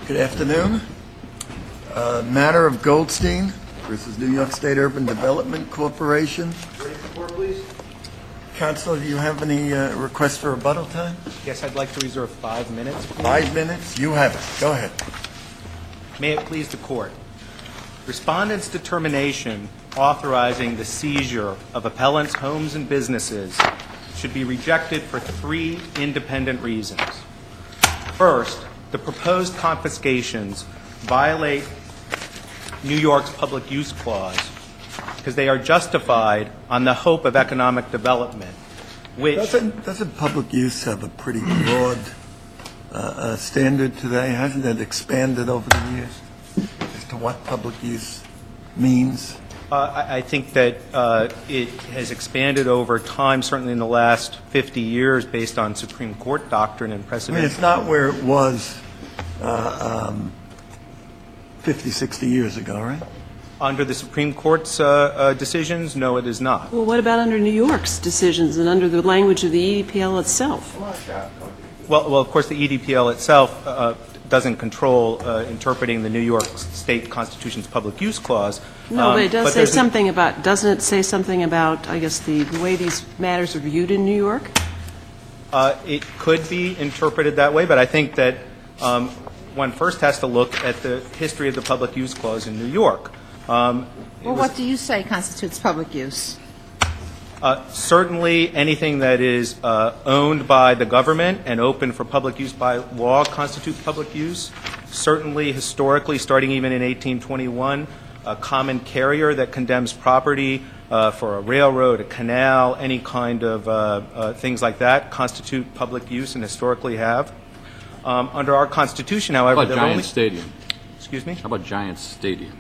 Good afternoon. Matter of Goldstein versus New York State Urban Development Corporation. Ready for court, please? Counsel, do you have any requests for rebuttal time? Yes, I'd like to reserve 5 minutes, please. 5 minutes? You have it. Go ahead. May it please the court. Respondent's determination authorizing the seizure of appellants' homes and businesses should be rejected for 3 independent reasons. First, the proposed confiscations violate New York's public use clause because they are justified on the hope of economic development, which... Doesn't public use have a pretty broad standard today? Hasn't it expanded over the years as to what public use means? I think that it has expanded over time, certainly in the last 50 years, based on Supreme Court doctrine and precedent. I mean, it's not where it was 50, 60 years ago, right? Under the Supreme Court's decisions, no, it is not. Well, what about under New York's decisions and under the language of the EDPL itself? Well, of course, the EDPL itself doesn't control interpreting the New York State Constitution's public use clause. No, but it does say something about, doesn't it say something about, I guess, the way these matters are viewed in New York? It could be interpreted that way, but I think that one first has to look at the history of the public use clause in New York. Well, what do you say constitutes public use? Certainly anything that is owned by the government and open for public use by law constitutes public use. Certainly, historically, starting even in 1821, a common carrier that condemns property for a railroad, a canal, any kind of things like that constitute public use and historically have. Under our Constitution, however, how about Giants Stadium? Excuse me? How about Giants Stadium?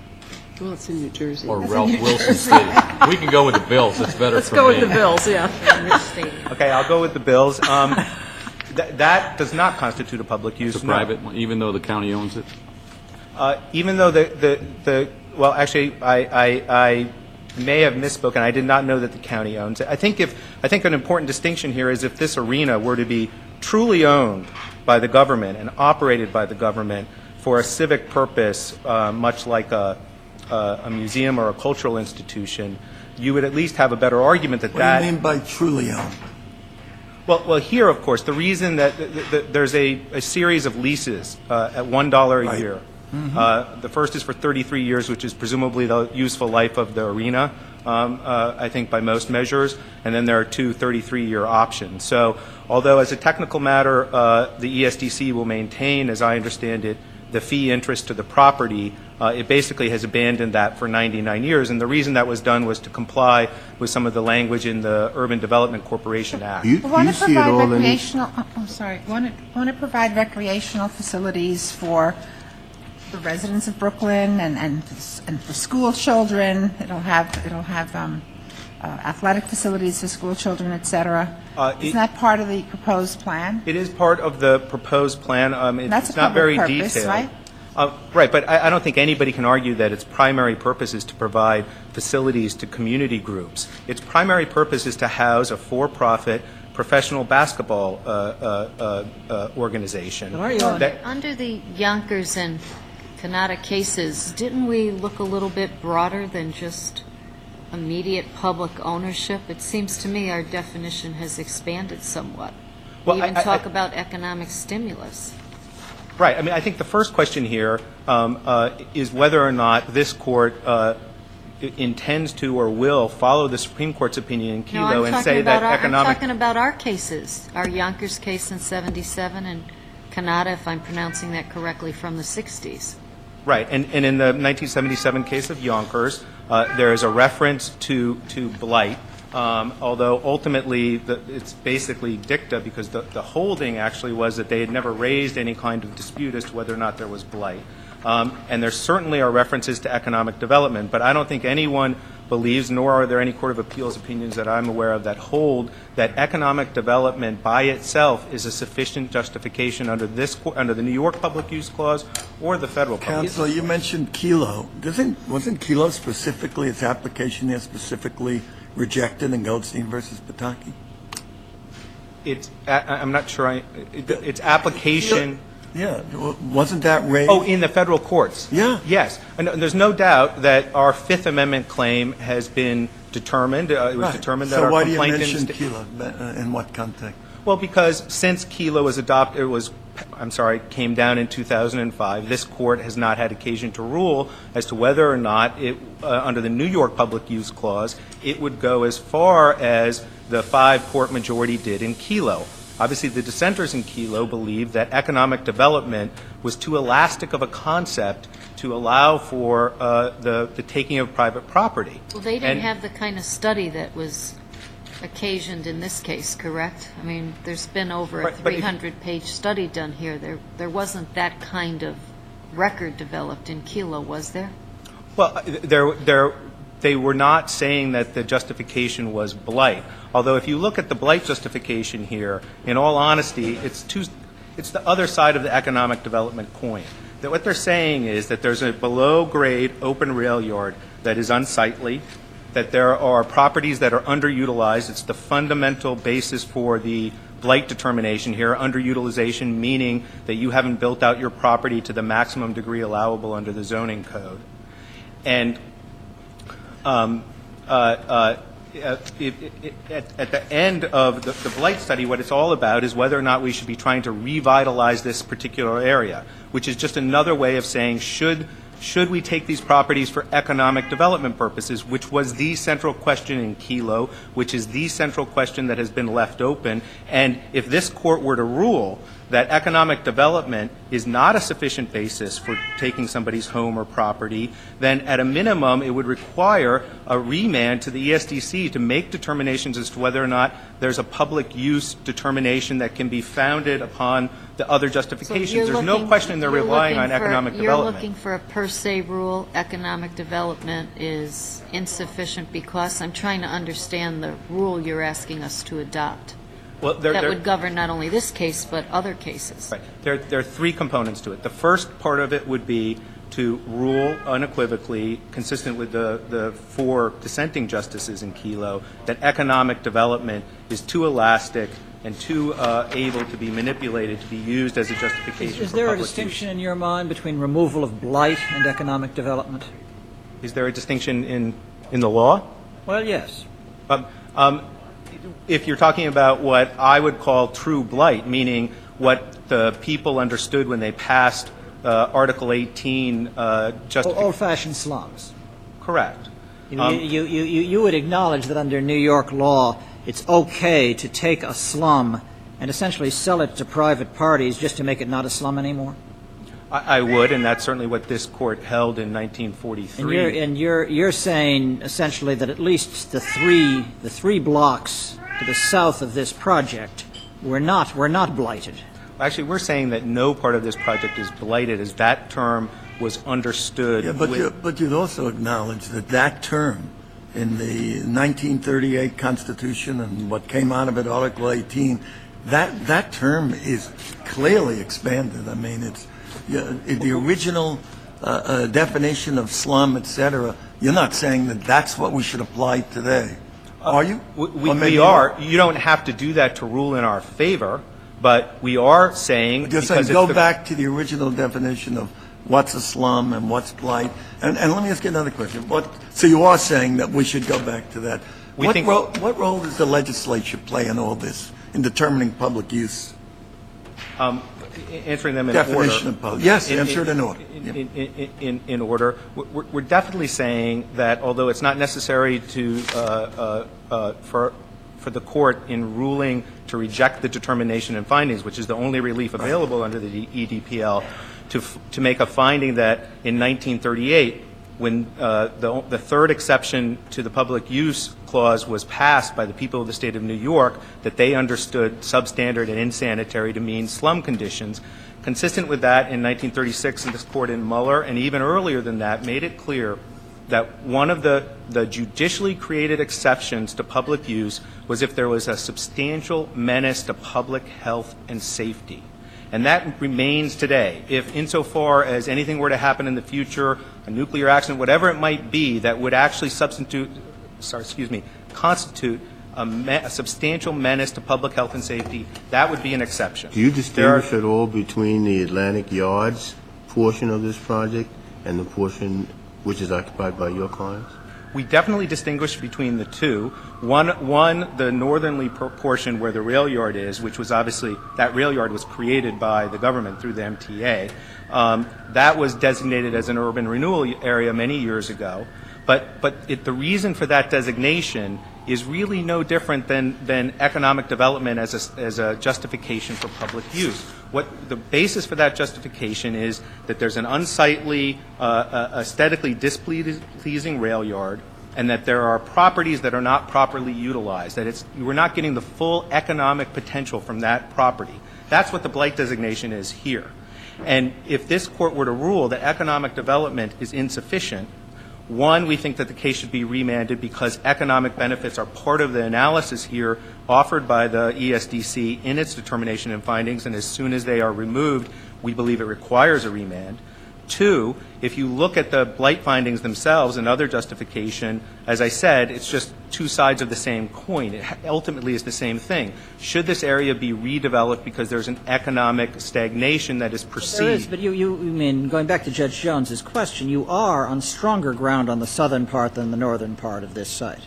Well, it's in New Jersey. Or Ralph Wilson Stadium. We can go with the Bills. It's better Let's for go me. with the Bills, yeah. Okay, I'll go with the Bills. That does not constitute a public use. It's a private one, even though the county owns it? Even though well, actually, I may have misspoken. I did not know that the county owns it. I think an important distinction here is if this arena were to be truly owned by the government and operated by the government for a civic purpose, much like a museum or a cultural institution, you would at least have a better argument that What do you mean by truly owned? Well, here, of course, the reason that there's a series of leases at $1 a year. Mm-hmm. The first is for 33 years, which is presumably the useful life of the arena, I think, by most measures. And then there are 2 33-year options. So although as a technical matter, the ESDC will maintain, as I understand it, the fee interest to the property, it basically has abandoned that for 99 years. And the reason that was done was to comply with some of the language in the Urban Development Corporation Act. Want to provide recreational? Want to provide recreational facilities for the residents of Brooklyn and for school children. It'll have athletic facilities for school children, etc. Isn't that part of the proposed plan? It is part of the proposed plan. That's it's not very purpose, detailed. right? Right, but I don't think anybody can argue that its primary purpose is to provide facilities to community groups. Its primary purpose is to house a for-profit professional basketball organization. Under the Yonkers and Kanata cases, didn't we look a little bit broader than just immediate public ownership? It seems to me our definition has expanded somewhat. We even talk about economic stimulus. Right. I mean, I think the first question here is whether or not this court intends to or will follow the Supreme Court's opinion in Kelo and say that economic... I'm talking about our cases, our Yonkers case in 77 and Kanata, if I'm pronouncing that correctly, from the 60s. Right. And in the 1977 case of Yonkers, there is a reference to blight, although ultimately it's basically dicta because the holding actually was that they had never raised any kind of dispute as to whether or not there was blight. And there certainly are references to economic development, but I don't think anyone believes, nor are there any Court of Appeals opinions that I'm aware of that hold that economic development by itself is a sufficient justification under the New York Public Use Clause or the federal Public Use Clause. Counsel, you mentioned Kelo. Wasn't Kelo specifically, its application there specifically rejected in Goldstein versus Pataki? I'm not sure. Its application. Yeah, wasn't that raised? Oh, in the federal courts? Yeah. Yes. And there's no doubt that our Fifth Amendment claim has been determined. It was Right. determined that so our why do you complaint mention didn't Kilo? In what context? Well, because since Kelo was adopted, came down in 2005, this court has not had occasion to rule as to whether or not it, under the New York Public Use Clause, it would go as far as the 5-court majority did in Kelo. Obviously, the dissenters in Kelo believed that economic development was too elastic of a concept to allow for the taking of private property. Well, they didn't have the kind of study that was occasioned in this case, correct? I mean, there's been over a Right, but if- 300-page study done here. There wasn't that kind of record developed in Kelo, was there? Well, they were not saying that the justification was blight. Although if you look at the blight justification here, in all honesty, it's the other side of the economic development coin. That what they're saying is that there's a below-grade open rail yard that is unsightly, that there are properties that are underutilized. It's the fundamental basis for the blight determination here, underutilization meaning that you haven't built out your property to the maximum degree allowable under the zoning code. And at the end of the blight study, what it's all about is whether or not we should be trying to revitalize this particular area, which is just another way of saying should we take these properties for economic development purposes, which was the central question in Kelo, which is the central question that has been left open. And if this court were to rule that economic development is not a sufficient basis for taking somebody's home or property, then at a minimum it would require a remand to the ESDC to make determinations as to whether or not there's a public use determination that can be founded upon the other justifications. There's no question they're relying on economic development. You're looking for a per se rule, economic development is insufficient because I'm trying to understand the rule you're asking us to adopt. Well, That would govern not only this case, but other cases. Right. There are three components to it. The first part of it would be to rule unequivocally, consistent with the 4 dissenting justices in Kelo, that economic development is too elastic and too able to be manipulated to be used as a justification Is for there a public distinction use. in your mind between removal of blight and economic development? Is there a distinction in the law? Well, yes. If you're talking about what I would call true blight, meaning what the people understood when they passed Article 18 justification. Old-fashioned slums. Correct. You would acknowledge that under New York law, it's okay to take a slum and essentially sell it to private parties just to make it not a slum anymore? I would, and that's certainly what this court held in 1943. And you're saying essentially that at least the three blocks to the south of this project were not blighted. Actually, we're saying that no part of this project is blighted, as that term was understood. Yeah, but you'd also acknowledge that that term in the 1938 Constitution and what came out of it, Article 18, that term is clearly expanded. I mean, it's the original definition of slum, et cetera. You're not saying that that's what we should apply today, are you? We are. You don't have to do that to rule in our favor, but we are saying... You're saying go back to the original definition of what's a slum and what's blight. And let me ask you another question. So you are saying that we should go back to that. What role does the legislature play in all this, in determining public use? Answering them in Definition order. of public. Yes, answer it in order. In order. We're definitely saying that although it's not necessary for the court in ruling to reject the determination and findings, which is the only relief available under the EDPL, to make a finding that in 1938, when the third exception to the public use clause was passed by the people of the state of New York, that they understood substandard and insanitary to mean slum conditions. Consistent with that, in 1936, in this court in Muller, and even earlier than that, made it clear that one of the judicially created exceptions to public use was if there was a substantial menace to public health and safety. And that remains today. If insofar as anything were to happen in the future, a nuclear accident, whatever it might be, that would actually constitute a substantial menace to public health and safety, that would be an exception. Do you distinguish at all between the Atlantic Yards portion of this project and the portion which is occupied by your clients? We definitely distinguish between the two. One, the northerly portion where the rail yard is, which was obviously, that rail yard was created by the government through the MTA. That was designated as an urban renewal area many years ago. But the reason for that designation is really no different than economic development as a justification for public use. What the basis for that justification is that there's an unsightly, aesthetically displeasing rail yard, and that there are properties that are not properly utilized, that we're not getting the full economic potential from that property. That's what the blight designation is here. And if this court were to rule that economic development is insufficient, one, we think that the case should be remanded because economic benefits are part of the analysis here offered by the ESDC in its determination and findings, and as soon as they are removed, we believe it requires a remand. Two, if you look at the blight findings themselves and other justification, as I said, it's just two sides of the same coin. It ultimately is the same thing. Should this area be redeveloped because there's an economic stagnation that is perceived? There is, but you mean, going back to Judge Jones's question, you are on stronger ground on the southern part than the northern part of this site.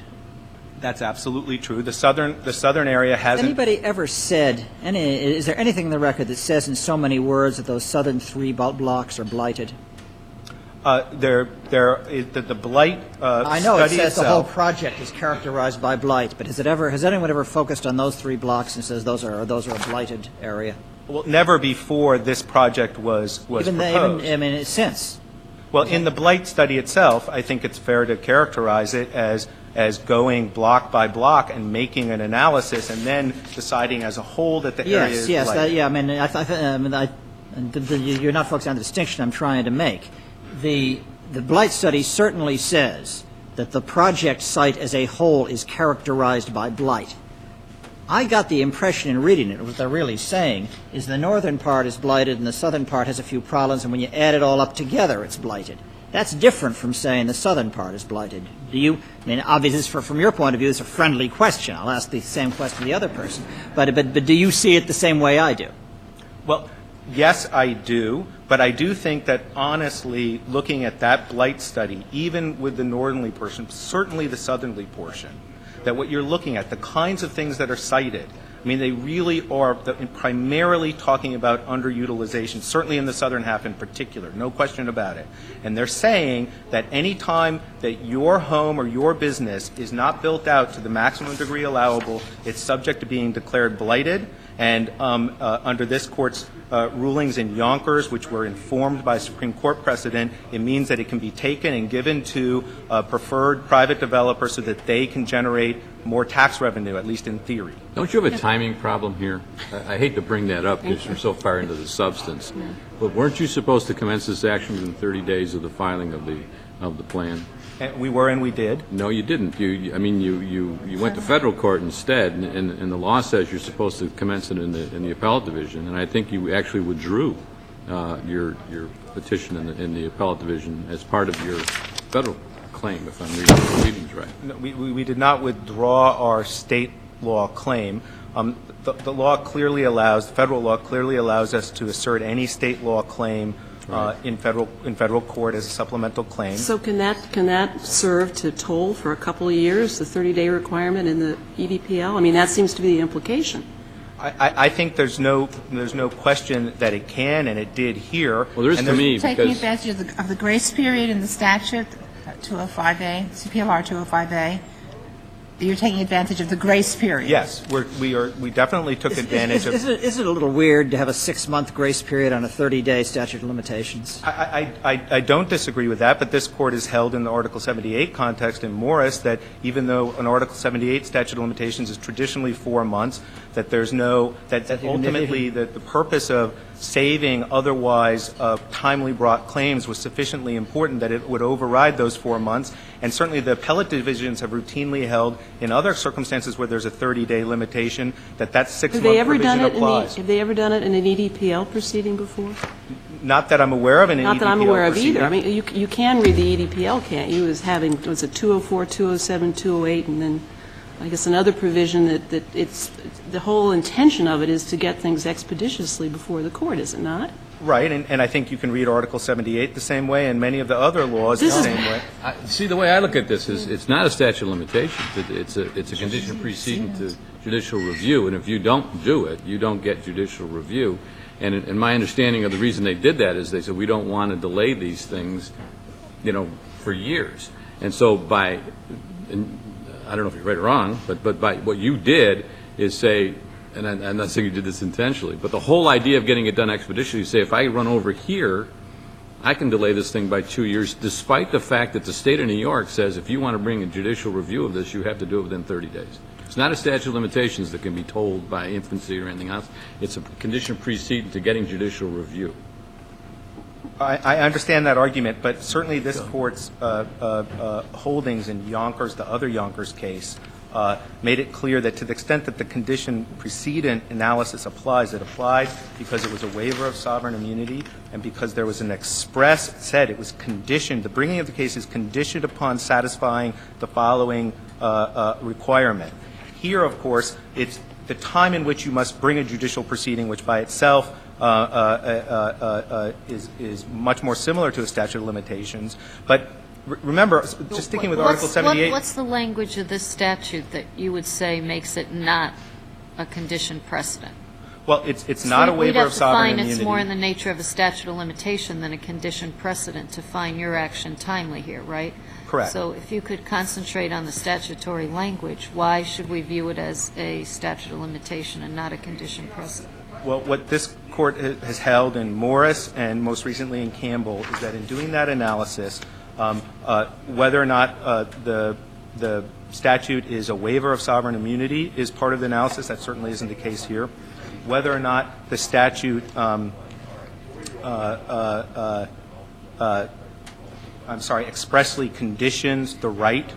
That's absolutely true. The southern area hasn't. Has anybody ever said, is there anything in the record that says in so many words that those southern three blocks are blighted? The blight I know it study says itself, the whole project is characterized by blight, but has anyone ever focused on those 3 blocks and says those are a blighted area? Well, never before this project was proposed. Since. Well, in the blight study itself, I think it's fair to characterize it as going block by block and making an analysis and then deciding as a whole that the area is blighted. You're not focused on the distinction I'm trying to make. The blight study certainly says that the project site as a whole is characterized by blight. I got the impression in reading it, what they're really saying is the northern part is blighted and the southern part has a few problems, and when you add it all up together, it's blighted. That's different from saying the southern part is blighted. Obviously, from your point of view, it's a friendly question. I'll ask the same question to the other person. But do you see it the same way I do? Well, yes, I do. But I do think that, honestly, looking at that blight study, even with the northerly portion, certainly the southerly portion, that what you're looking at, the kinds of things that are cited, they really are primarily talking about underutilization, certainly in the southern half in particular, no question about it. And they're saying that any time that your home or your business is not built out to the maximum degree allowable, it's subject to being declared blighted. And under this Court's rulings in Yonkers, which were informed by Supreme Court precedent, it means that it can be taken and given to preferred private developers so that they can generate more tax revenue, at least in theory. Don't you have a timing problem here? I hate to bring that up because you're so far into the substance. But weren't you supposed to commence this action within 30 days of the filing of the plan? And we were and we did. No, you didn't. You went to federal court instead, and the law says you're supposed to commence it in the appellate division, and I think you actually withdrew your petition in the appellate division as part of your federal claim, if I'm reading the proceedings right. No, we did not withdraw our state law claim. The law clearly allows, the federal law clearly allows us to assert any state law claim in federal court as a supplemental claim. So can that serve to toll for a couple of years, the 30-day requirement in the EDPL? That seems to be the implication. I think there's no question that it can, and it did here. Well, there is to me because taking advantage of the grace period in the statute, 205A, CPLR 205A. You're taking advantage of the grace period. Yes, we definitely took advantage of. Is it a little weird to have a 6-month grace period on a 30-day statute of limitations? I don't disagree with that, but this Court has held in the Article 78 context in Morris that even though an Article 78 statute of limitations is traditionally 4 months, that there's no that ultimately the purpose of saving otherwise timely brought claims was sufficiently important that it would override those 4 months. And certainly the appellate divisions have routinely held in other circumstances where there's a 30-day limitation that 6-month provision applies. Have they ever done it in an EDPL proceeding before? Not that I'm aware of in an EDPL Not that I'm aware of proceeding. either. You can read the EDPL, can't you, as having, was it 204, 207, 208, and then I guess, another provision that it's, the whole intention of it is to get things expeditiously before the court, is it not? Right, and I think you can read Article 78 the same way and many of the other laws the same way. See, the way I look at this is it's not a statute of limitations. It's a condition preceding to judicial review, and if you don't do it, you don't get judicial review. And my understanding of the reason they did that is they said we don't want to delay these things, for years. And so I don't know if you're right or wrong, but by what you did is say, and I'm not saying you did this intentionally, but the whole idea of getting it done expeditiously, you say, if I run over here, I can delay this thing by 2 years, despite the fact that the state of New York says if you want to bring a judicial review of this, you have to do it within 30 days. It's not a statute of limitations that can be told by infancy or anything else. It's a condition preceding to getting judicial review. I understand that argument, but certainly this Court's holdings in Yonkers, the other Yonkers case, made it clear that to the extent that the condition precedent analysis applies, it applied because it was a waiver of sovereign immunity and because there was an express, said it was conditioned, the bringing of the case is conditioned upon satisfying the following requirement. Here, of course, it's the time in which you must bring a judicial proceeding, which by itself is much more similar to a statute of limitations. But remember, just sticking with Article 78. What's the language of this statute that you would say makes it not a condition precedent? Well, it's not a waiver of sovereign immunity. We'd have to find it's more in the nature of a statute of limitation than a condition precedent to find your action timely here, right? Correct. So if you could concentrate on the statutory language, why should we view it as a statute of limitation and not a condition precedent? Well, what this Court has held in Morris and most recently in Campbell is that in doing that analysis, whether or not the statute is a waiver of sovereign immunity is part of the analysis. That certainly isn't the case here. Whether or not the statute expressly conditions the right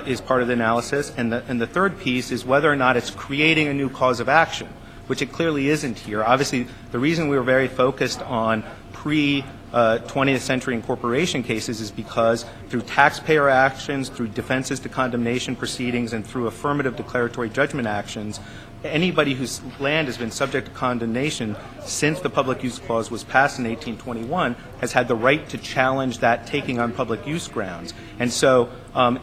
is part of the analysis. And the third piece is whether or not it's creating a new cause of action, which it clearly isn't here. Obviously, the reason we were very focused on pre-20th century incorporation cases is because through taxpayer actions, through defenses to condemnation proceedings, and through affirmative declaratory judgment actions, anybody whose land has been subject to condemnation since the Public Use Clause was passed in 1821 has had the right to challenge that taking on public use grounds. And so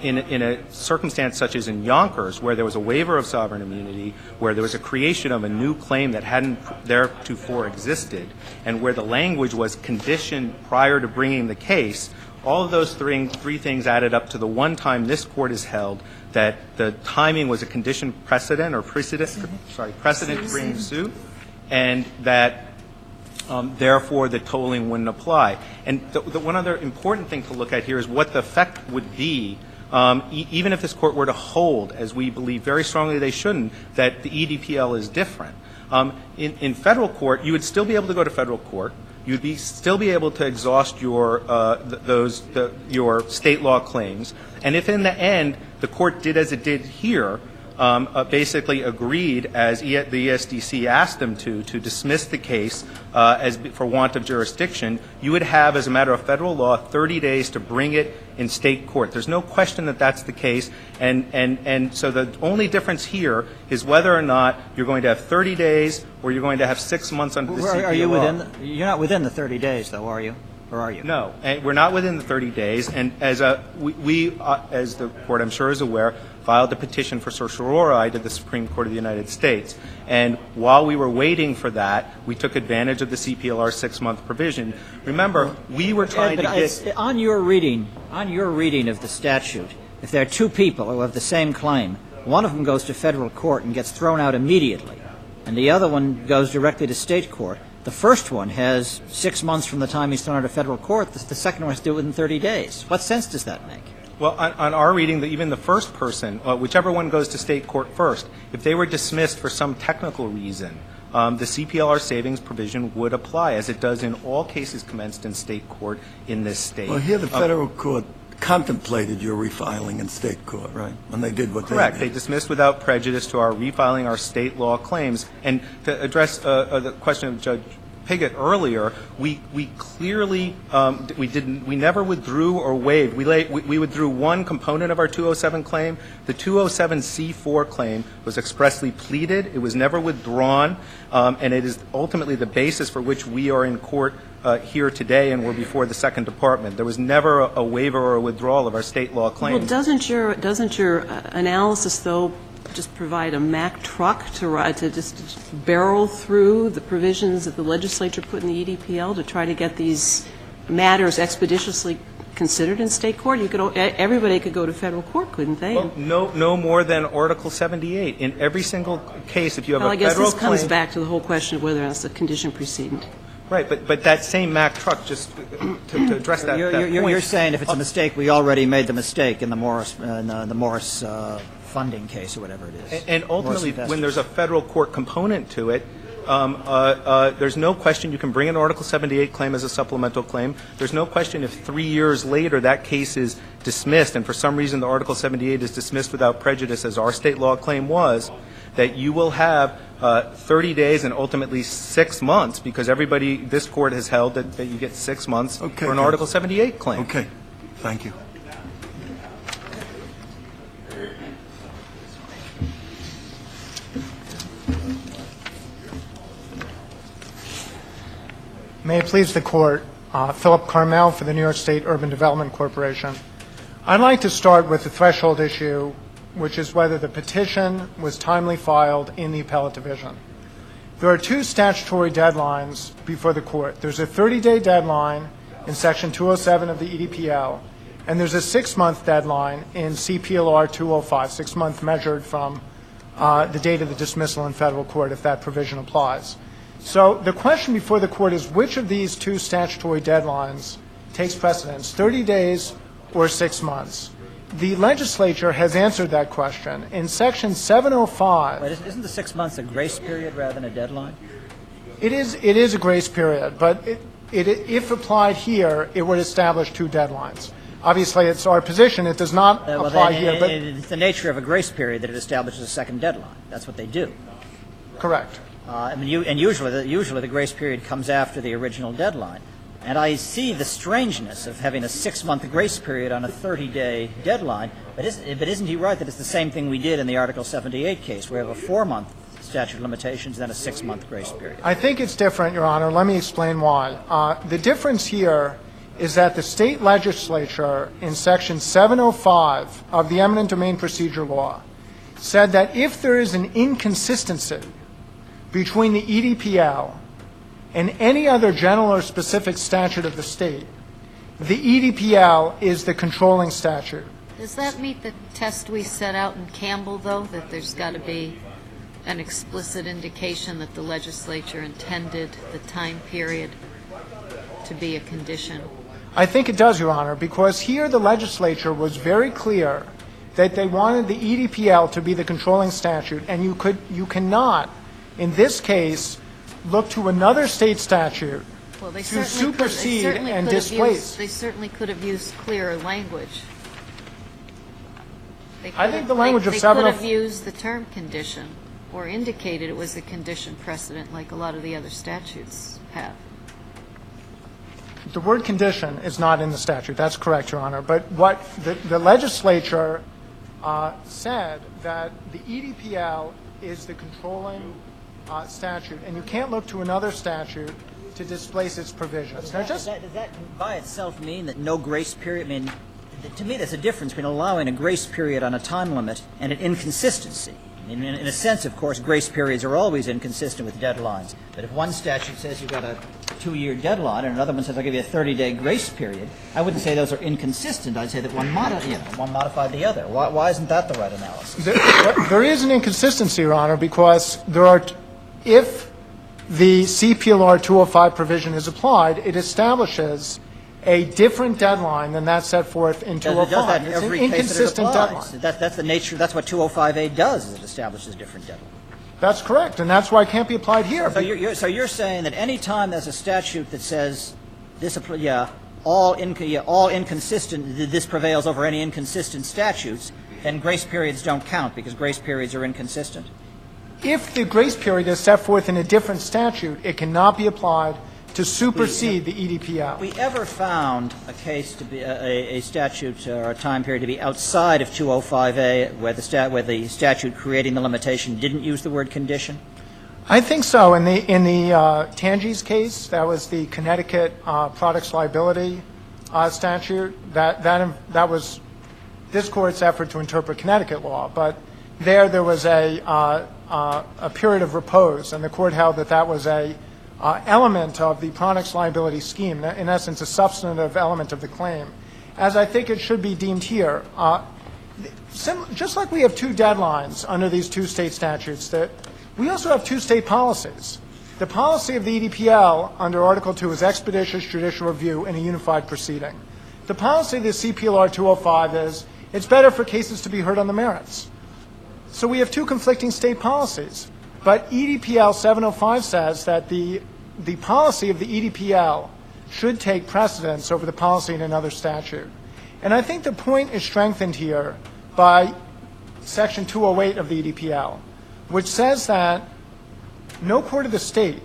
in a circumstance such as in Yonkers, where there was a waiver of sovereign immunity, where there was a creation of a new claim that hadn't theretofore existed, and where the language was conditioned prior to bringing the case, all of those three things added up to the one time this Court has held that the timing was a condition precedent to bring suit, and that therefore the tolling wouldn't apply. And the one other important thing to look at here is what the effect would be even if this Court were to hold, as we believe very strongly they shouldn't, that the EDPL is different. In federal court, you would still be able to go to federal court. You'd still be able to exhaust your your state law claims. And if in the end the Court did as it did here, basically agreed, as the ESDC asked them to dismiss the case for want of jurisdiction, you would have, as a matter of federal law, 30 days to bring it in state court. There's no question that that's the case. And so the only difference here is whether or not you're going to have 30 days or you're going to have 6 months under the CPL law. You're not within the 30 days, though, are you? Or are you? No. We're not within the 30 days. And as we, as the Court, I'm sure, is aware, filed a petition for certiorari to the Supreme Court of the United States. And while we were waiting for that, we took advantage of the CPLR 6-month provision. Remember, we were trying to get... On your reading of the statute, if there are two people who have the same claim, one of them goes to federal court and gets thrown out immediately, and the other one goes directly to state court, the first one has 6 months from the time he's thrown out of federal court. The second one has to do it within 30 days. What sense does that make? Well, on our reading, even the first person, whichever one goes to state court first, if they were dismissed for some technical reason, the CPLR savings provision would apply, as it does in all cases commenced in state court in this state. Well, here the federal court contemplated your refiling in state court, right? When they did what they did. Correct. They dismissed without prejudice to our refiling our state law claims. And to address the question of Judge Piggott earlier, we clearly, we never withdrew or waived. We withdrew one component of our 207 claim. The 207C4 claim was expressly pleaded. It was never withdrawn, and it is ultimately the basis for which we are in court here today and we're before the Second Department. There was never a waiver or a withdrawal of our state law claim. Well, doesn't your analysis, though, just provide a Mack truck to just barrel through the provisions that the legislature put in the EDPL to try to get these matters expeditiously considered in state court? Everybody could go to federal court, couldn't they? Well, no more than Article 78. In every single case, if you have a federal claim. I guess this comes back to the whole question of whether that's a condition precedent. Right, but that same Mack truck, just to address that point. You're saying if it's a mistake, we already made the mistake in the Morris funding case or whatever it is. And ultimately, when there's a federal court component to it, there's no question you can bring an Article 78 claim as a supplemental claim. There's no question if 3 years later that case is dismissed, and for some reason the Article 78 is dismissed without prejudice, as our state law claim was, that you will have 30 days and ultimately 6 months, because this court has held that you get 6 months for an Article 78 claim. Okay. Thank you. May it please the Court, Philip Carmel for the New York State Urban Development Corporation. I'd like to start with the threshold issue, which is whether the petition was timely filed in the appellate division. There are two statutory deadlines before the Court. There's a 30-day deadline in Section 207 of the EDPL, and there's a 6-month deadline in CPLR 205, 6-month measured from the date of the dismissal in federal court, if that provision applies. So the question before the Court is which of these two statutory deadlines takes precedence, 30 days or 6 months? The legislature has answered that question. In Section 705... Wait, isn't the 6 months a grace period rather than a deadline? It is a grace period, but if applied here, it would establish two deadlines. Obviously, it's our position. It does not apply here. But it's the nature of a grace period that it establishes a second deadline. That's what they do. Correct. Usually the grace period comes after the original deadline. And I see the strangeness of having a 6-month grace period on a 30-day deadline. But isn't he right that it's the same thing we did in the Article 78 case, where we have a 4-month statute of limitations and then a 6-month grace period? I think it's different, Your Honor. Let me explain why. The difference here is that the state legislature in Section 705 of the eminent domain procedure law said that if there is an inconsistency between the EDPL and any other general or specific statute of the state, the EDPL is the controlling statute. Does that meet the test we set out in Campbell, though, that there's got to be an explicit indication that the legislature intended the time period to be a condition? I think it does, Your Honor, because here the legislature was very clear that they wanted the EDPL to be the controlling statute, and you cannot, in this case, look to another state statute to supersede and displace. They certainly could have used clearer language. I think the language of 705... They could have used the term condition or indicated it was a condition precedent like a lot of the other statutes have. The word condition is not in the statute. That's correct, Your Honor. But what the legislature said that the EDPL is the controlling statute, and you can't look to another statute to displace its provisions. Does that by itself mean that no grace period? I mean, to me, there's a difference between allowing a grace period on a time limit and an inconsistency. In a sense, of course, grace periods are always inconsistent with deadlines. But if one statute says you've got a 2-year deadline and another one says I'll give you a 30-day grace period, I wouldn't say those are inconsistent. I'd say that one modified the other. Why isn't that the right analysis? There is an inconsistency, Your Honor, because there are if the CPLR 205 provision is applied, it establishes a different deadline than that set forth in 205. It's an inconsistent deadline. That's the nature. That's what 205A does, is it establishes a different deadline. That's correct, and that's why it can't be applied here. So you're saying that any time there's a statute that says this, all inconsistent, this prevails over any inconsistent statutes, then grace periods don't count because grace periods are inconsistent? if the grace period is set forth in a different statute, it cannot be applied to supersede the EDPL. We ever found a case to be a statute or a time period to be outside of 205A where the statute creating the limitation didn't use the word condition? I think so. In the Tangi's case, that was the Connecticut products liability statute. That was this court's effort to interpret Connecticut law, but there was a period of repose, and the court held that was a element of the products liability scheme, in essence, a substantive element of the claim, as I think it should be deemed here. Just like we have two deadlines under these two state statutes, that we also have two state policies. The policy of the EDPL under Article 2 is expeditious judicial review in a unified proceeding. The policy of the CPLR 205 is it's better for cases to be heard on the merits. So we have two conflicting state policies. But EDPL 705 says that the policy of the EDPL should take precedence over the policy in another statute. And I think the point is strengthened here by Section 208 of the EDPL, which says that no court of the state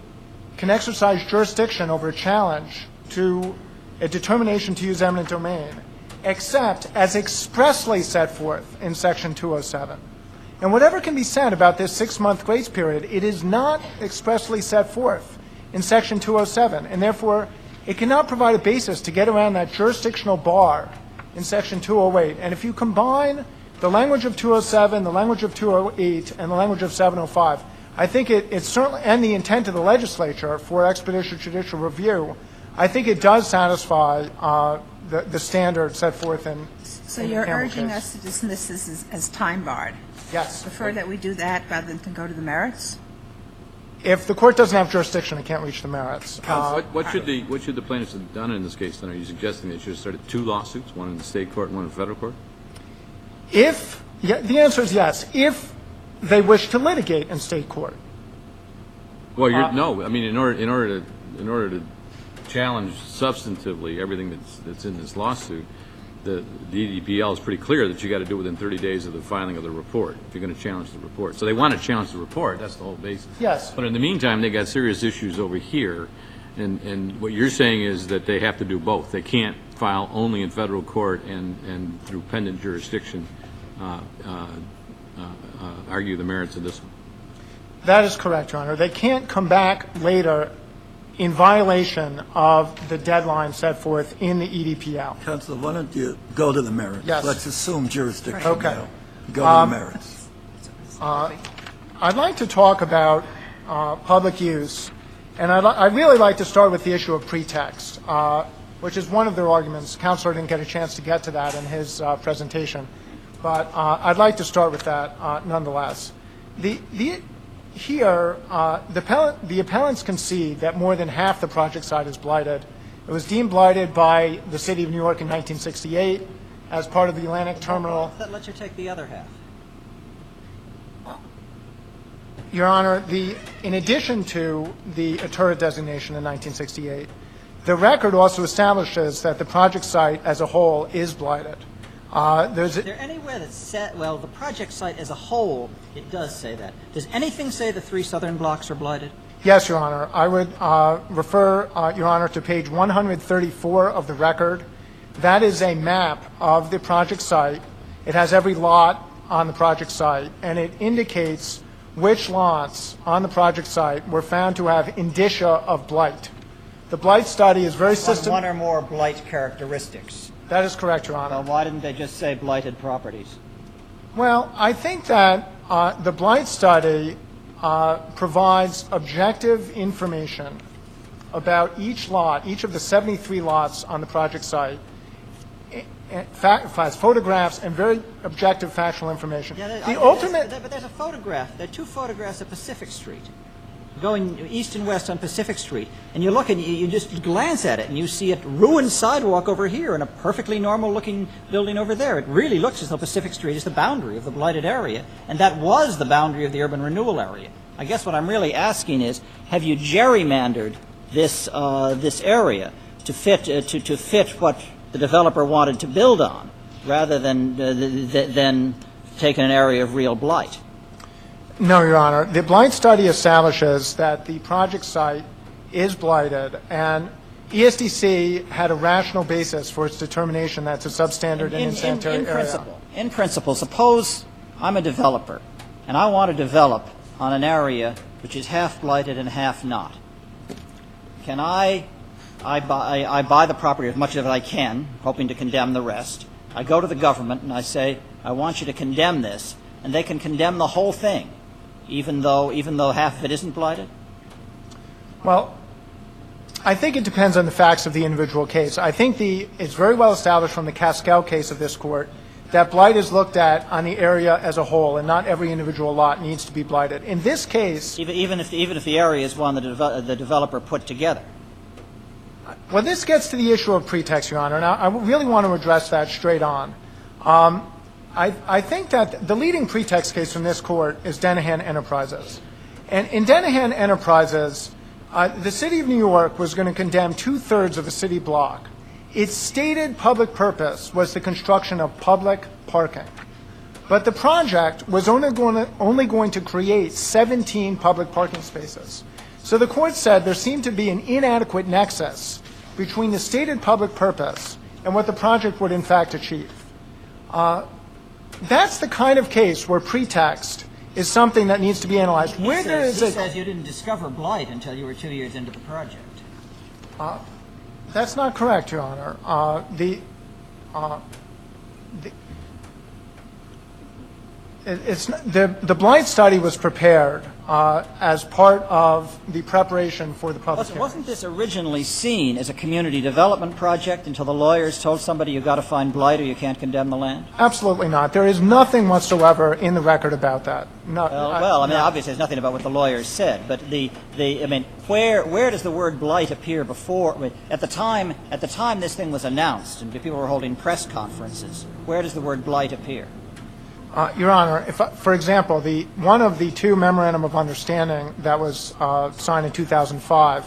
can exercise jurisdiction over a challenge to a determination to use eminent domain, except as expressly set forth in Section 207. And whatever can be said about this 6-month grace period, it is not expressly set forth in Section 207, and therefore it cannot provide a basis to get around that jurisdictional bar in Section 208. And if you combine the language of 207, the language of 208, and the language of 705, I think it certainly, and the intent of the legislature for expeditious judicial review, I think it does satisfy the standard set forth in So you're urging us to dismiss this as time barred? Yes. Prefer that we do that rather than to go to the merits? If the court doesn't have jurisdiction, it can't reach the merits. What should the plaintiffs have done in this case, then? Are you suggesting they should have started two lawsuits, one in the state court and one in the federal court? The answer is yes, if they wish to litigate in state court. Well, no. I mean, in order to challenge substantively everything that's in this lawsuit, the EDPL is pretty clear that you got to do it within 30 days of the filing of the report if you're going to challenge the report. So they want to challenge the report. That's the whole basis. Yes. But in the meantime, they got serious issues over here, and what you're saying is that they have to do both. They can't file only in federal court and through pendant jurisdiction argue the merits of this one. That is correct, Your Honor. They can't come back later in violation of the deadline set forth in the EDPL. Counsel, why don't you go to the merits? Yes. Let's assume jurisdiction. Okay. Now. Go to the merits. I'd like to talk about public use, and I'd really like to start with the issue of pretext, which is one of their arguments. Counselor didn't get a chance to get to that in his presentation, but I'd like to start with that nonetheless. Here, the appellants concede that more than half the project site is blighted. It was deemed blighted by the City of New York in 1968 as part of the Atlantic Terminal. That lets you take the other half. Your Honor, in addition to the Atura designation in 1968, the record also establishes that the project site as a whole is blighted. Is there anywhere that said, well, the project site as a whole, it does say that. Does anything say the 3 southern blocks are blighted? Yes, Your Honor. I would refer, Your Honor, to page 134 of the record. That is a map of the project site. It has every lot on the project site, and it indicates which lots on the project site were found to have indicia of blight. The blight study is very systematic. One or more blight characteristics. That is correct, Your Honor. Well, why didn't they just say blighted properties? Well, I think that the blight study provides objective information about each lot, each of the 73 lots on the project site. It has photographs and very objective factual information. Yeah, but there's a photograph. There are 2 photographs of Pacific Street, going east and west on Pacific Street, and you look and you just glance at it and you see a ruined sidewalk over here and a perfectly normal-looking building over there. It really looks as though Pacific Street is the boundary of the blighted area, and that was the boundary of the urban renewal area. I guess what I'm really asking is, have you gerrymandered this area to fit what the developer wanted to build on, rather than taking an area of real blight? No, Your Honor. The blight study establishes that the project site is blighted, and ESDC had a rational basis for its determination that it's a substandard and insanitary area. In principle, suppose I'm a developer, and I want to develop on an area which is half blighted and half not. Can I buy the property, as much of it I can, hoping to condemn the rest. I go to the government and I say, I want you to condemn this, and they can condemn the whole thing, even though half of it isn't blighted? Well, I think it depends on the facts of the individual case. I think it's very well established from the Cascal case of this court that blight is looked at on the area as a whole, and not every individual lot needs to be blighted. In this case, even if the area is one the developer put together. Well, this gets to the issue of pretext, Your Honor, and I really want to address that straight on. I think that the leading pretext case from this court is Denahan Enterprises. And in Denahan Enterprises, the City of New York was going to condemn 2/3 of a city block. Its stated public purpose was the construction of public parking. But the project was only going to create 17 public parking spaces. So the court said there seemed to be an inadequate nexus between the stated public purpose and what the project would in fact achieve. That's the kind of case where pretext is something that needs to be analyzed. He says you didn't discover blight until you were 2 years into the project. That's not correct, Your Honor. The blight study was prepared as part of the preparation for the public hearing. Wasn't this originally seen as a community development project until the lawyers told somebody you've got to find blight or you can't condemn the land? Absolutely not. There is nothing whatsoever in the record about that. Obviously there's nothing about what the lawyers said, but where does the word blight appear before? At the time this thing was announced and people were holding press conferences, where does the word blight appear? Your Honor, for example, one of the two memorandum of understanding that was signed in 2005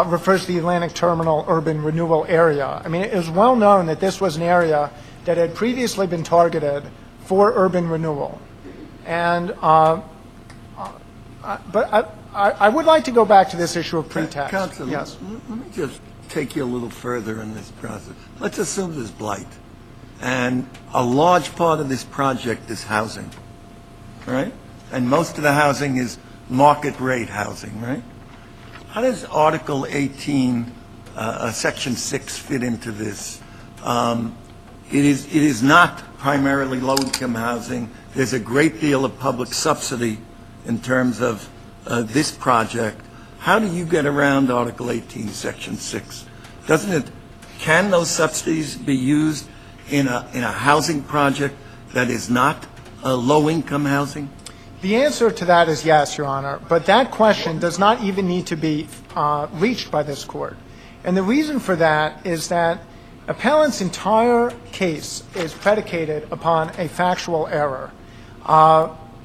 refers to the Atlantic Terminal Urban Renewal Area. I mean, it was well known that this was an area that had previously been targeted for urban renewal. And but I would like to go back to this issue of pretext. Counsel, yes. Let me just take you a little further in this process. Let's assume there's blight. And a large part of this project is housing, right? And most of the housing is market rate housing, right? How does Article 18, Section 6 fit into this? It is not primarily low-income housing. There's a great deal of public subsidy in terms of this project. How do you get around Article 18, Section 6? Can those subsidies be used in a housing project that is not low-income housing? The answer to that is yes, Your Honor, but that question does not even need to be reached by this court. And the reason for that is that appellant's entire case is predicated upon a factual error.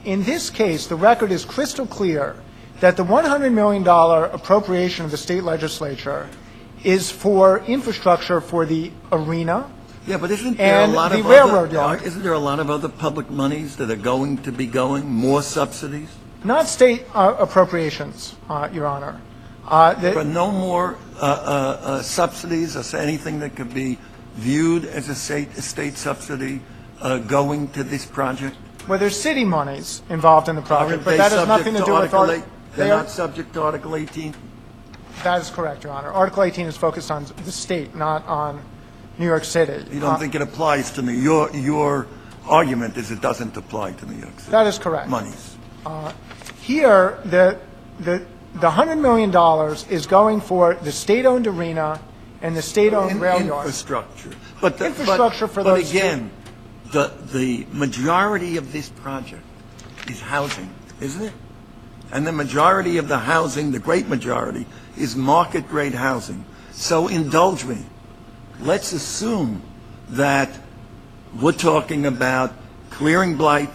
In this case, the record is crystal clear that the $100 million appropriation of the state legislature is for infrastructure for the arena. Yeah, but isn't there a lot of other public monies that are going to be more subsidies? Not state appropriations, Your Honor. But no more subsidies or anything that could be viewed as a state subsidy going to this project? Well, there's city monies involved in the project, but that has nothing to do with They're not subject to Article 18? That is correct, Your Honor. Article 18 is focused on the state, not on New York City. You don't think it applies to New York? Your argument is it doesn't apply to New York City. That is correct. Monies. Here, the $100 million is going for the state-owned arena and the state-owned rail yard. Infrastructure. Infrastructure for those. But again, the majority of this project is housing, isn't it? And the majority of the housing, the great majority, is market-rate housing. So indulge me. Let's assume that we're talking about clearing blight,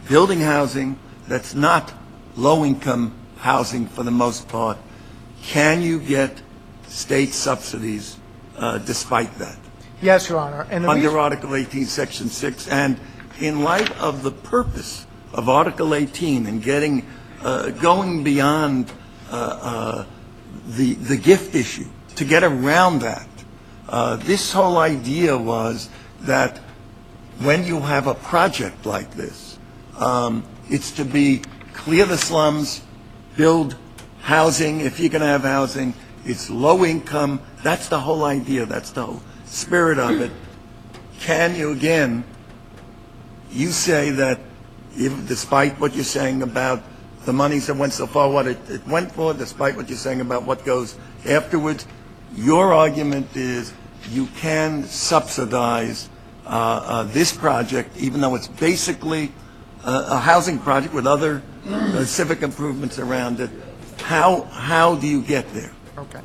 building housing that's not low-income housing for the most part. Can you get state subsidies despite that? Yes, Your Honor. And under Article 18, Section 6, and in light of the purpose of Article 18 and getting, going beyond the gift issue to get around that. This whole idea was that when you have a project like this, it's to be clear the slums, build housing, if you're going to have housing. It's low income. That's the whole idea. That's the whole spirit of it. Can you, again, you say that despite what you're saying about the monies that went so far, what it went for, despite what you're saying about what goes afterwards, your argument is you can subsidize this project, even though it's basically a housing project with other civic improvements around it. How do you get there? Okay.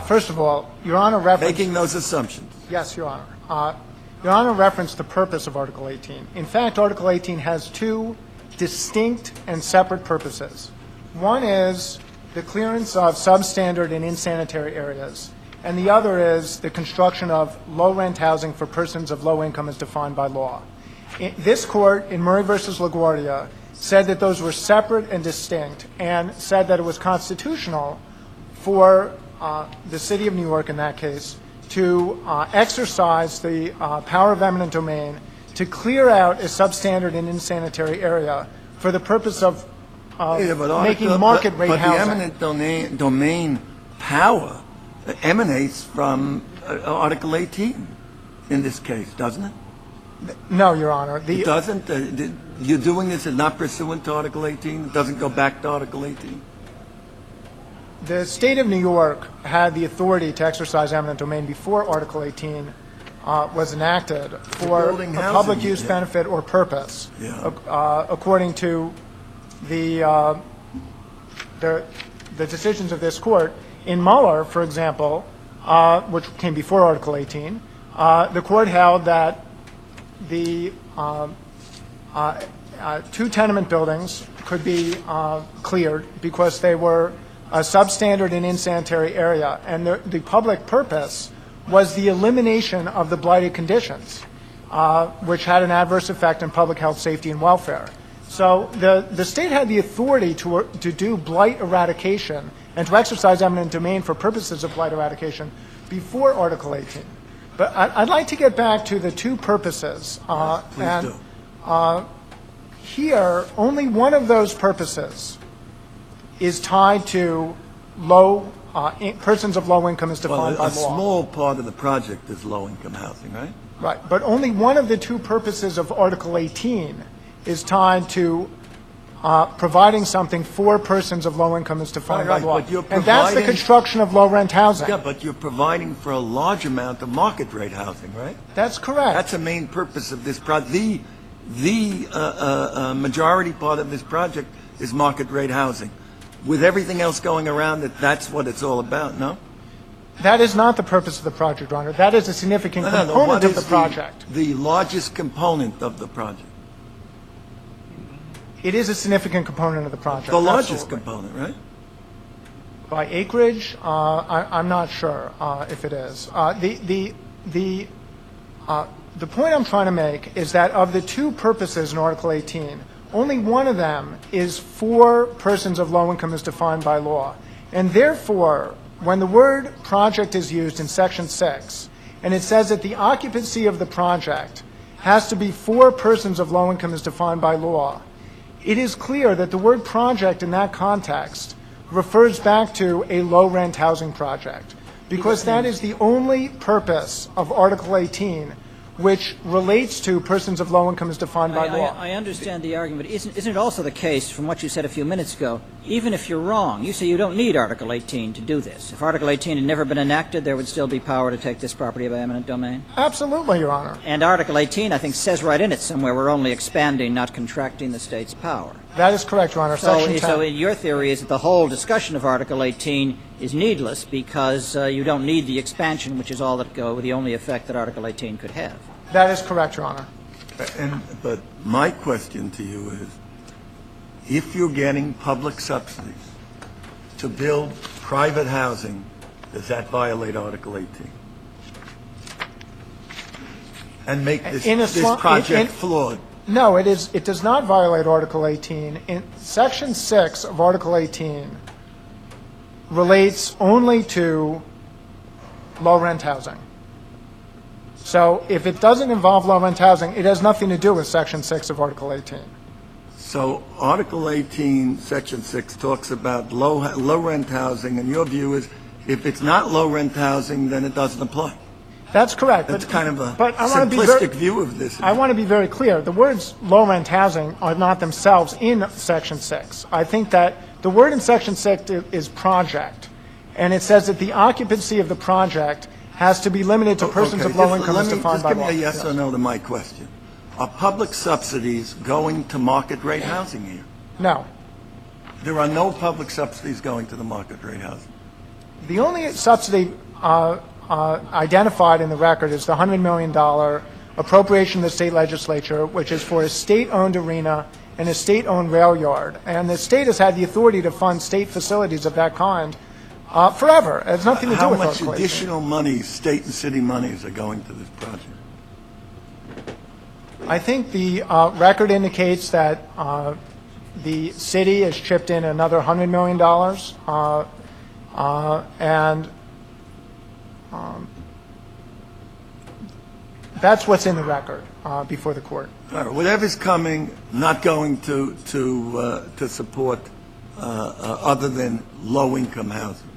First of all, Your Honor referenced... Making those assumptions. Yes, Your Honor. Your Honor referenced the purpose of Article 18. In fact, Article 18 has two distinct and separate purposes. One is the clearance of substandard and insanitary areas, and the other is the construction of low-rent housing for persons of low income as defined by law. This court, in Murray v. LaGuardia, said that those were separate and distinct, and said that it was constitutional for the City of New York, in that case, to exercise the power of eminent domain to clear out a substandard and insanitary area for the purpose of making market rate housing. But the eminent domain power emanates from Article 18 in this case, doesn't it? No, Your Honor. It doesn't? You're doing this and not pursuant to Article 18? It doesn't go back to Article 18? The State of New York had the authority to exercise eminent domain before Article 18 was enacted for a public use, benefit, or purpose, according to the decisions of this court. In Mueller, for example, which came before Article 18, the court held that the two tenement buildings could be cleared because they were a substandard and insanitary area, and the public purpose was the elimination of the blighted conditions, which had an adverse effect on public health, safety, and welfare. So the state had the authority to do blight eradication and to exercise eminent domain for purposes of blight eradication before Article 18. But I'd like to get back to the two purposes. Please do. Here, only one of those purposes is tied to persons of low income as defined by law. A small part of the project is low-income housing, right? Right. But only one of the two purposes of Article 18 is tied to providing something for persons of low income as defined by law. And that's the construction of low-rent housing. Yeah, but you're providing for a large amount of market rate housing, right? That's correct. That's the main purpose of this project. The majority part of this project is market rate housing. With everything else going around it, that's what it's all about, no? That is not the purpose of the project, Your Honor. That is a significant component of the project. The largest component of the project? It is a significant component of the project. The largest component, right? By acreage, I'm not sure if it is. The point I'm trying to make is that of the two purposes in Article 18, only one of them is for persons of low income as defined by law. And therefore, when the word project is used in Section 6, and it says that the occupancy of the project has to be for persons of low income as defined by law, it is clear that the word project in that context refers back to a low-rent housing project, because that is the only purpose of Article 18 which relates to persons of low income as defined by law. I understand the argument. Isn't it also the case, from what you said a few minutes ago, even if you're wrong, you say you don't need Article 18 to do this. If Article 18 had never been enacted, there would still be power to take this property by eminent domain? Absolutely, Your Honor. And Article 18, I think, says right in it somewhere, we're only expanding, not contracting the state's power. That is correct, Your Honor. Section 10. So your theory is that the whole discussion of Article 18 is needless because you don't need the expansion, which is all that the only effect that Article 18 could have. That is correct, Your Honor. But my question to you is, if you're getting public subsidies to build private housing, does that violate Article 18? And make this project flawed? No, it does not violate Article 18. In Section 6 of Article 18 relates only to low-rent housing. So if it doesn't involve low-rent housing, it has nothing to do with Section 6 of Article 18. So Article 18, Section 6 talks about low-rent housing, and your view is if it's not low-rent housing, then it doesn't apply. That's correct. That's kind of a but I wanna be simplistic view of this. I want to be very clear. The words low-rent housing are not themselves in Section 6. I think that the word in Section 6 is project, and it says that the occupancy of the project has to be limited to persons of low income as defined by law. Just give me a yes or no to my question. Are public subsidies going to market rate housing here? No. There are no public subsidies going to the market rate housing. The only subsidy identified in the record is the $100 million appropriation to the state legislature, which is for a state-owned arena and a state-owned rail yard. And the state has had the authority to fund state facilities of that kind forever. It has nothing to do with How much Article 18. additional money, state and city monies, are going to this project? I think the record indicates that the city has chipped in another $100 million, and that's what's in the record before the court. All right, whatever's coming, not going to support other than low-income housing.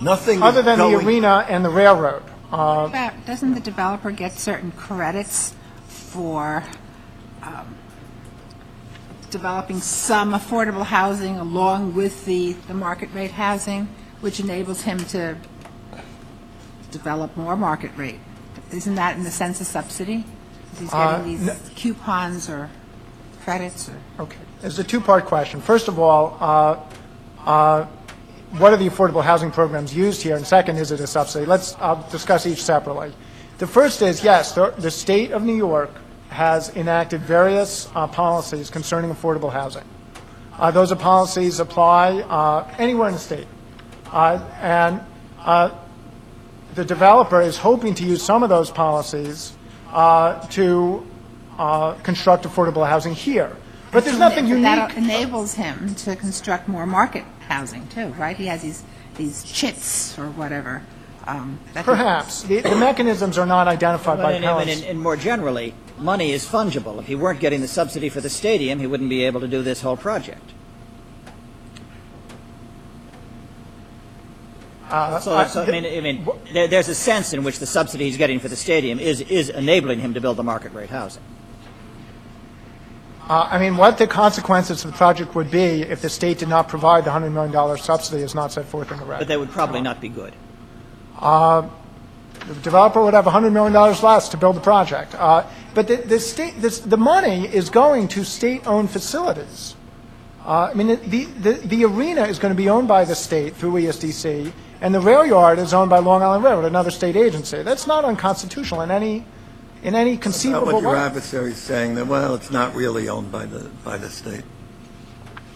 Nothing Other than the going, arena and the railroad. Doesn't the developer get certain credits for developing some affordable housing along with the market rate housing, which enables him to develop more market rate? Isn't that in the sense of subsidy? He's getting these coupons or credits? Or? Okay. It's a two-part question. First of all, what are the affordable housing programs used here? And second, is it a subsidy? I'll discuss each separately. The first is, yes, the state of New York has enacted various policies concerning affordable housing. Those policies apply anywhere in the state. And the developer is hoping to use some of those policies to construct affordable housing here. But there's nothing unique. That enables him to construct more market housing, too, right? He has these chits or whatever. Perhaps. The mechanisms are not identified by appellants. And more generally, money is fungible. If he weren't getting the subsidy for the stadium, he wouldn't be able to do this whole project. There's a sense in which the subsidy he's getting for the stadium is enabling him to build the market rate housing. What the consequences of the project would be if the state did not provide the $100 million subsidy is not set forth in the record. But they would probably not be good. The developer would have $100 million less to build the project. But the money is going to state-owned facilities. The arena is going to be owned by the state through ESDC, and the rail yard is owned by Long Island Railroad, another state agency. That's not unconstitutional in any conceivable way. What your adversary is saying, that, well, it's not really owned by the state.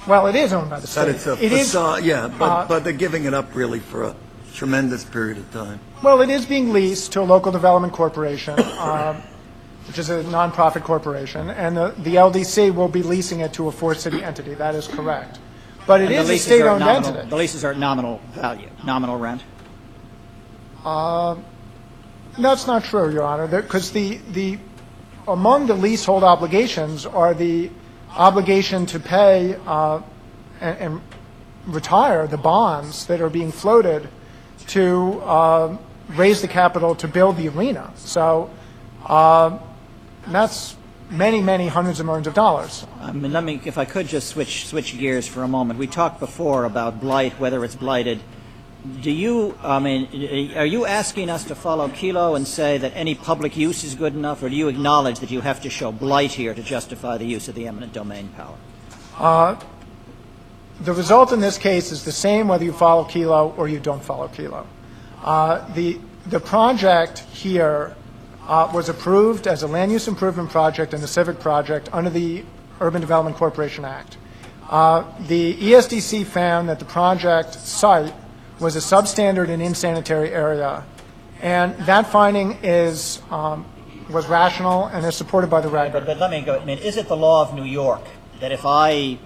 Well, it is owned by the state. But it's a facade, but they're giving it up really for a tremendous period of time. Well, it is being leased to a local development corporation, which is a nonprofit corporation, and the LDC will be leasing it to a four-city entity. That is correct. But it is a state-owned entity. The leases are at nominal value, nominal rent. That's not true, Your Honor, because among the leasehold obligations are the obligation to pay and retire the bonds that are being floated to raise the capital to build the arena. So that's many, many hundreds of millions of dollars. If I could just switch gears for a moment. We talked before about blight, whether it's blighted. Are you asking us to follow Kelo and say that any public use is good enough, or do you acknowledge that you have to show blight here to justify the use of the eminent domain power? The result in this case is the same whether you follow Kelo or you don't follow Kelo. The project here was approved as a land use improvement project and a civic project under the Urban Development Corporation Act. The ESDC found that the project site was a substandard and insanitary area, and that finding is was rational and is supported by the record. But let me go. I mean, is it the law of New York that if I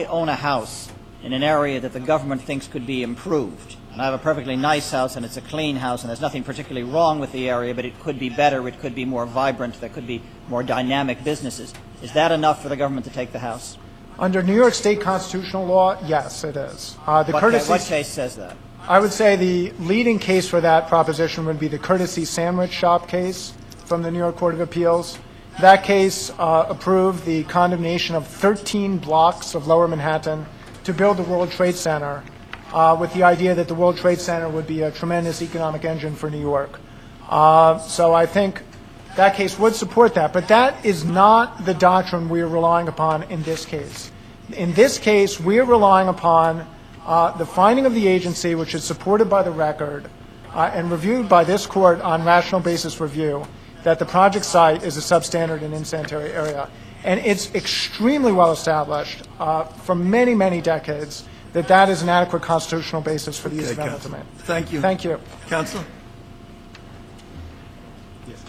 own a house in an area that the government thinks could be improved, and I have a perfectly nice house and it's a clean house and there's nothing particularly wrong with the area, but it could be better, it could be more vibrant, there could be more dynamic businesses, is that enough for the government to take the house? Under New York State constitutional law, yes, it is. What case says that? I would say the leading case for that proposition would be the Courtesy Sandwich Shop case from the New York Court of Appeals. That case approved the condemnation of 13 blocks of Lower Manhattan to build the World Trade Center with the idea that the World Trade Center would be a tremendous economic engine for New York. So I think that case would support that. But that is not the doctrine we are relying upon in this case. In this case, we are relying upon the finding of the agency, which is supported by the record and reviewed by this court on rational basis review, that the project site is a substandard and insanitary area. And it's extremely well established for many, many decades that that is an adequate constitutional basis for the use of eminent domain. Thank you. Thank you. Counsel? Yes.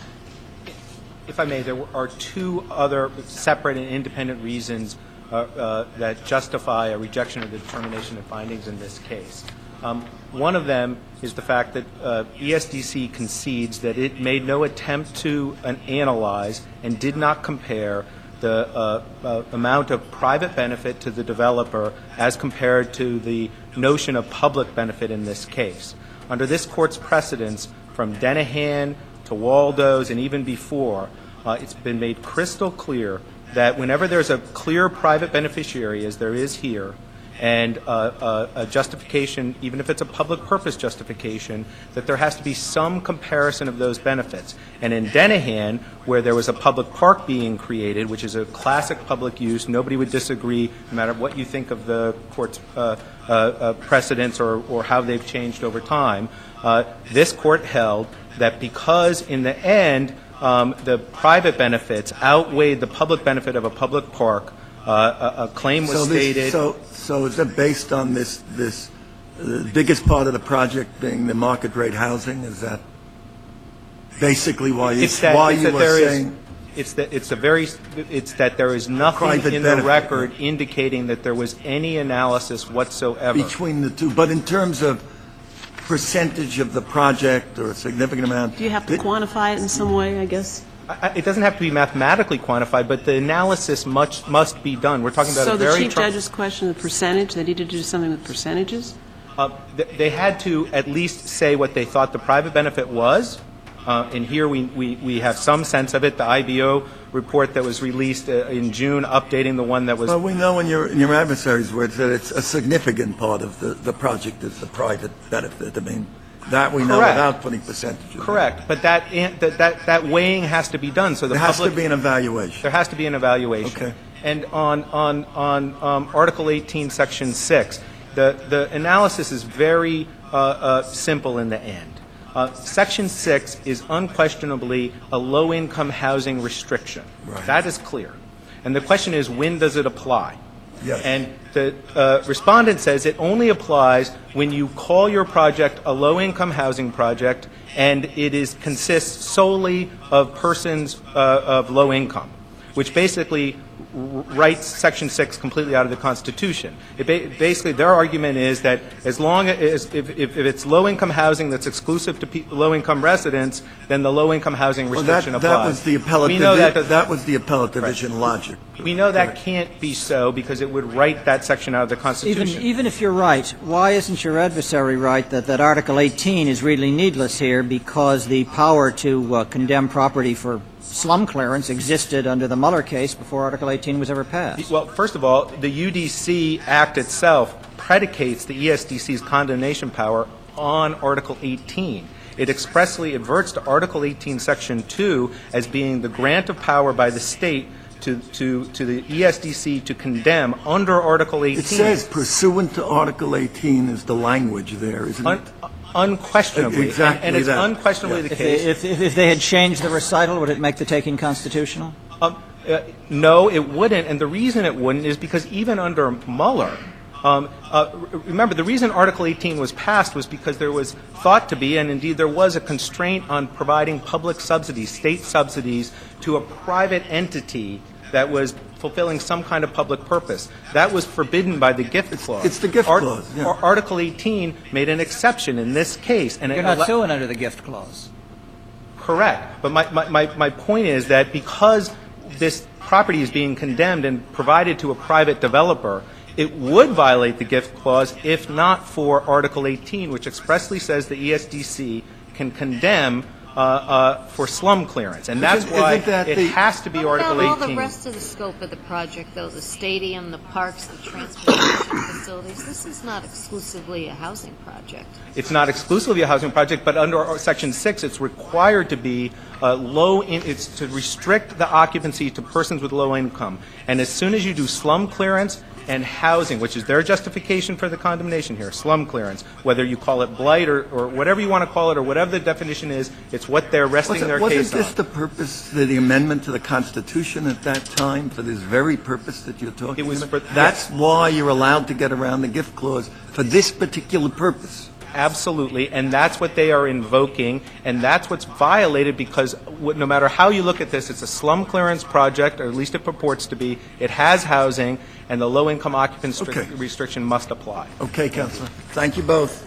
If I may, there are two other separate and independent reasons that justify a rejection of the determination and findings in this case. One of them is the fact that ESDC concedes that it made no attempt to analyze and did not compare the amount of private benefit to the developer as compared to the notion of public benefit in this case. Under this court's precedents, from Denahan to Waldo's and even before, it's been made crystal clear that whenever there's a clear private beneficiary, as there is here, and a justification, even if it's a public purpose justification, that there has to be some comparison of those benefits. And in Denahan, where there was a public park being created, which is a classic public use, nobody would disagree, no matter what you think of the court's precedents or how they've changed over time. This court held that because in the end the private benefits outweighed the public benefit of a public park, a claim was stated. So is that based on this the biggest part of the project being the market rate housing? Is that basically why you were saying? It's that there is nothing in the record indicating that there was any analysis whatsoever between the two. But in terms of percentage of the project or a significant amount, do you have to quantify it in some way, I guess? It doesn't have to be mathematically quantified, but the analysis must be done. We're talking about so a very... So the Chief Judge's question of the percentage, they needed to do something with percentages? They had to at least say what they thought the private benefit was. And here we have some sense of it. The IBO report that was released in June updating the one that was... Well, we know in your adversary's words that it's a significant part of the project is the private benefit. I mean, that we know without putting percentages. Correct. But that weighing has to be done. So there has to be an evaluation. There has to be an evaluation. Okay. And on Article 18, Section 6, the analysis is very simple in the end. Section 6 is unquestionably a low-income housing restriction. Right. That is clear. And the question is, when does it apply? Yes. And the respondent says it only applies when you call your project a low-income housing project and it consists solely of persons of low income, which basically writes Section 6 completely out of the Constitution. Basically, their argument is that as long as if it's low-income housing that's exclusive to low-income residents, then the low-income housing restriction applies. That was the appellate. That was the appellate division logic. We know that can't be so because it would write that section out of the Constitution. Even if you're right, why isn't your adversary right that Article 18 is really needless here because the power to condemn property for slum clearance existed under the Mueller case before Article 18 was ever passed? Well, first of all, the UDC Act itself predicates the ESDC's condemnation power on Article 18. It expressly adverts to Article 18, Section 2 as being the grant of power by the state to the ESDC to condemn under Article 18. It says pursuant to Article 18 is the language there, isn't it? Unquestionably. Exactly. And it's unquestionably the case. If they had changed the recital, would it make the taking constitutional? No, it wouldn't. And the reason it wouldn't is because even under Mueller, Remember, the reason Article 18 was passed was because there was thought to be, and indeed there was, a constraint on providing public subsidies, state subsidies, to a private entity that was fulfilling some kind of public purpose. That was forbidden by the gift clause. It's the gift clause, yeah. Article 18 made an exception in this case. And You're not suing under the gift clause. Correct. But my point is that because this property is being condemned and provided to a private developer, it would violate the gift clause if not for Article 18, which expressly says the ESDC can condemn for slum clearance. And that's why it has to be Article 18. What about all the rest of the scope of the project, though? The stadium, the parks, the transportation facilities. This is not exclusively a housing project. It's not exclusively a housing project, but under Section 6, it's required to be it's to restrict the occupancy to persons with low income. And as soon as you do slum clearance and housing, which is their justification for the condemnation here, slum clearance, whether you call it blight or whatever you want to call it or whatever the definition is, it's what they're resting their case on. Wasn't this the purpose, the amendment to the Constitution at that time, for this very purpose that you're talking about? That's why you're allowed to get around the gift clause, for this particular purpose. Absolutely, and that's what they are invoking, and that's what's violated because no matter how you look at this, it's a slum clearance project, or at least it purports to be. It has housing, and the low-income occupant restriction must apply. Okay, Councilor. Thank you both.